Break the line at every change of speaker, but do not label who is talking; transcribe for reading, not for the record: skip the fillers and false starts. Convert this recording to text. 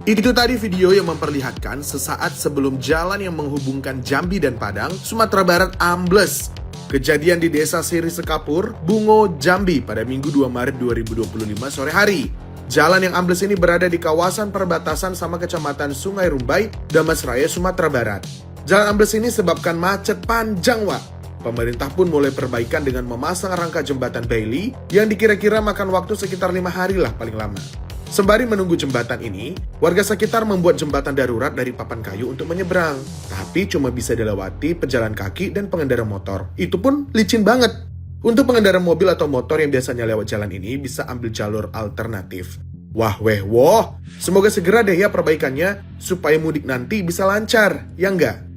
Itu tadi video yang memperlihatkan sesaat sebelum jalan yang menghubungkan Jambi dan Padang, Sumatera Barat ambles. Kejadian di desa Siri Sekapur, Bungo, Jambi pada Minggu 2 Maret 2025 sore hari. Jalan yang ambles ini berada di kawasan perbatasan sama Kecamatan Sungai Rumbai, Damas Raya, Sumatera Barat. Jalan ambles ini sebabkan macet panjang, Wak. Pemerintah pun mulai perbaikan dengan memasang rangka jembatan Bailey yang dikira-kira makan waktu sekitar 5 hari lah paling lama. Sembari menunggu jembatan ini, warga sekitar membuat jembatan darurat dari papan kayu untuk menyeberang. Tapi cuma bisa dilewati pejalan kaki dan pengendara motor. Itu pun licin banget. Untuk pengendara mobil atau motor yang biasanya lewat jalan ini bisa ambil jalur alternatif. Wah weh woh, semoga segera deh ya perbaikannya supaya mudik nanti bisa lancar, ya enggak?